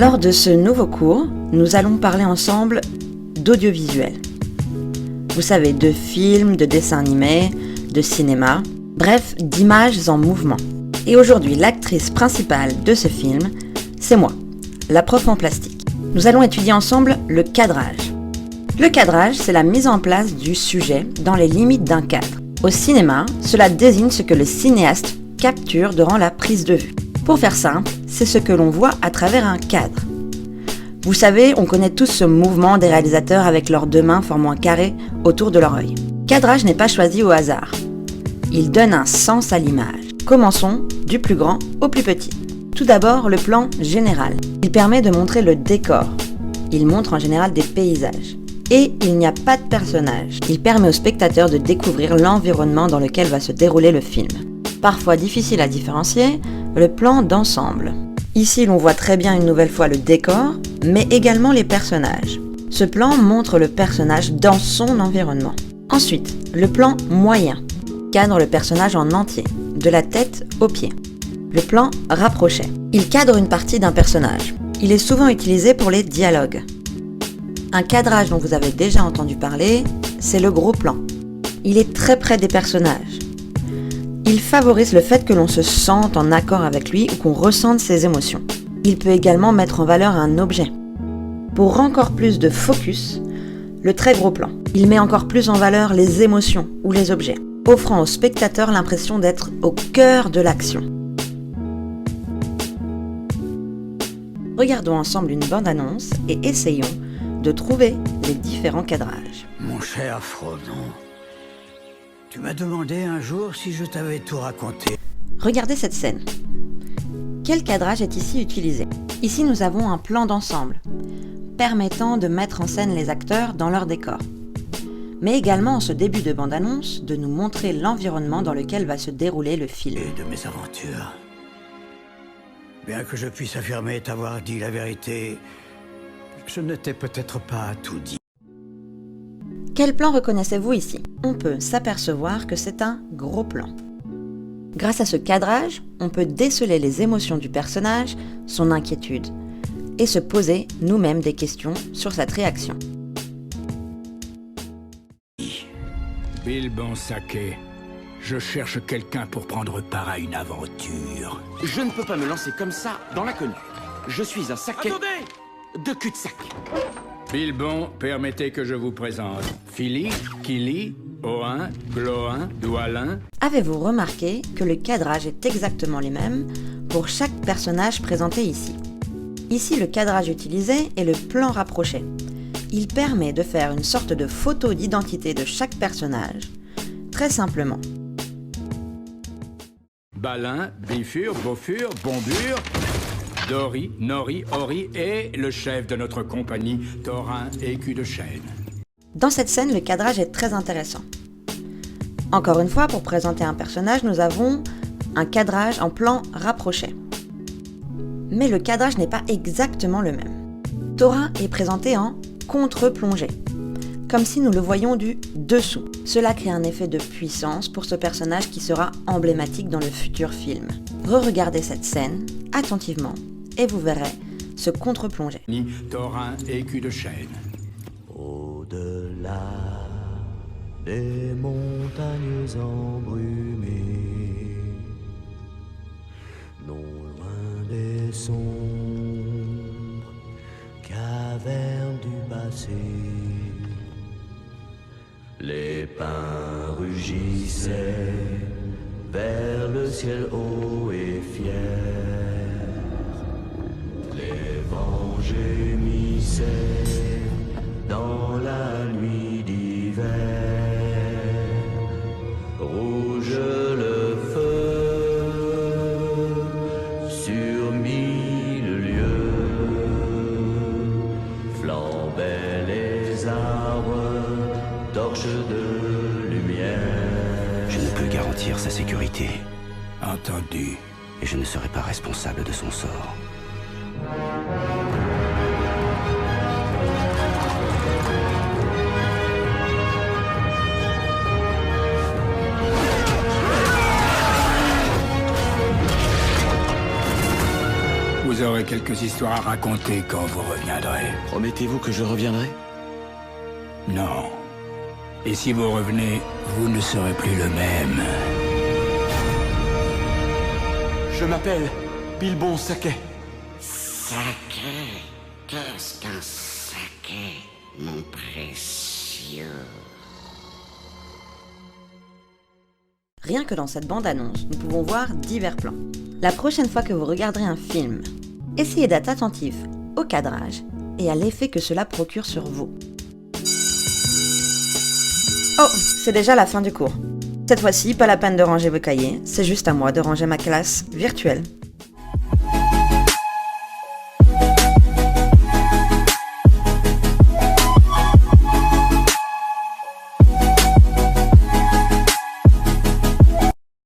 Lors de ce nouveau cours, nous allons parler ensemble d'audiovisuel. Vous savez, de films, de dessins animés, de cinéma, bref, d'images en mouvement. Et aujourd'hui, l'actrice principale de ce film, c'est moi, la prof en plastique. Nous allons étudier ensemble le cadrage. Le cadrage, c'est la mise en place du sujet dans les limites d'un cadre. Au cinéma, cela désigne ce que le cinéaste capture durant la prise de vue. Pour faire simple, c'est ce que l'on voit à travers un cadre. Vous savez, on connaît tous ce mouvement des réalisateurs avec leurs deux mains formant un carré autour de leur œil. Cadrage n'est pas choisi au hasard. Il donne un sens à l'image. Commençons du plus grand au plus petit. Tout d'abord, le plan général. Il permet de montrer le décor. Il montre en général des paysages. Et il n'y a pas de personnage. Il permet au spectateur de découvrir l'environnement dans lequel va se dérouler le film. Parfois difficile à différencier, le plan d'ensemble. Ici, l'on voit très bien une nouvelle fois le décor, mais également les personnages. Ce plan montre le personnage dans son environnement. Ensuite, le plan moyen cadre le personnage en entier, de la tête aux pieds. Le plan rapproché. Il cadre une partie d'un personnage. Il est souvent utilisé pour les dialogues. Un cadrage dont vous avez déjà entendu parler, c'est le gros plan. Il est très près des personnages. Il favorise le fait que l'on se sente en accord avec lui ou qu'on ressente ses émotions. Il peut également mettre en valeur un objet. Pour encore plus de focus, le très gros plan. Il met encore plus en valeur les émotions ou les objets, offrant au spectateur l'impression d'être au cœur de l'action. Regardons ensemble une bande-annonce et essayons de trouver les différents cadrages. Mon cher Frodon, tu m'as demandé un jour si je t'avais tout raconté. Regardez cette scène. Quel cadrage est ici utilisé ? Ici, nous avons un plan d'ensemble, permettant de mettre en scène les acteurs dans leur décor. Mais également, en ce début de bande-annonce, de nous montrer l'environnement dans lequel va se dérouler le film. Et de mes aventures. Bien que je puisse affirmer t'avoir dit la vérité, je ne t'ai peut-être pas tout dit. Quel plan reconnaissez-vous ici ? On peut s'apercevoir que c'est un gros plan. Grâce à ce cadrage, on peut déceler les émotions du personnage, son inquiétude, et se poser nous-mêmes des questions sur cette réaction. Bilbon Saké, je cherche quelqu'un pour prendre part à une aventure. Je ne peux pas me lancer comme ça dans l'inconnu. Je suis un saké de cul-de-sac. Bilbon, permettez que je vous présente Philly, Kili, Oin, Gloin, Doualin. Avez-vous remarqué que le cadrage est exactement les mêmes pour chaque personnage présenté ici ? Ici, le cadrage utilisé est le plan rapproché. Il permet de faire une sorte de photo d'identité de chaque personnage, très simplement. Balin, Bifur, Bofur, Bombur, Dori, Nori, Ori et le chef de notre compagnie, Thorin et Cul de Chêne. Dans cette scène, le cadrage est très intéressant. Encore une fois, pour présenter un personnage, nous avons un cadrage en plan rapproché. Mais le cadrage n'est pas exactement le même. Thorin est présenté en contre-plongée, comme si nous le voyions du dessous. Cela crée un effet de puissance pour ce personnage qui sera emblématique dans le futur film. Re-regardez cette scène attentivement et vous verrez ce contre-plongé. Thorin et Cul de Chêne. Au-delà des montagnes embrumées, non loin des sombres cavernes du passé, les pins rugissaient vers le ciel haut et fier, les vents gémissaient dans la nuit d'hiver. Rouge le feu sur 1000 lieues, flambaient les arbres, torches de lumière. Je ne peux garantir sa sécurité. Entendu. Et je ne serai pas responsable de son sort. Vous aurez quelques histoires à raconter quand vous reviendrez. Promettez-vous que je reviendrai? Non. Et si vous revenez, vous ne serez plus le même. Je m'appelle Bilbon Saquet. Saké, qu'est-ce qu'un saké, mon précieux? Rien que dans cette bande-annonce, nous pouvons voir divers plans. La prochaine fois que vous regarderez un film, essayez d'être attentif au cadrage et à l'effet que cela procure sur vous. Oh, c'est déjà la fin du cours. Cette fois-ci, pas la peine de ranger vos cahiers, c'est juste à moi de ranger ma classe virtuelle.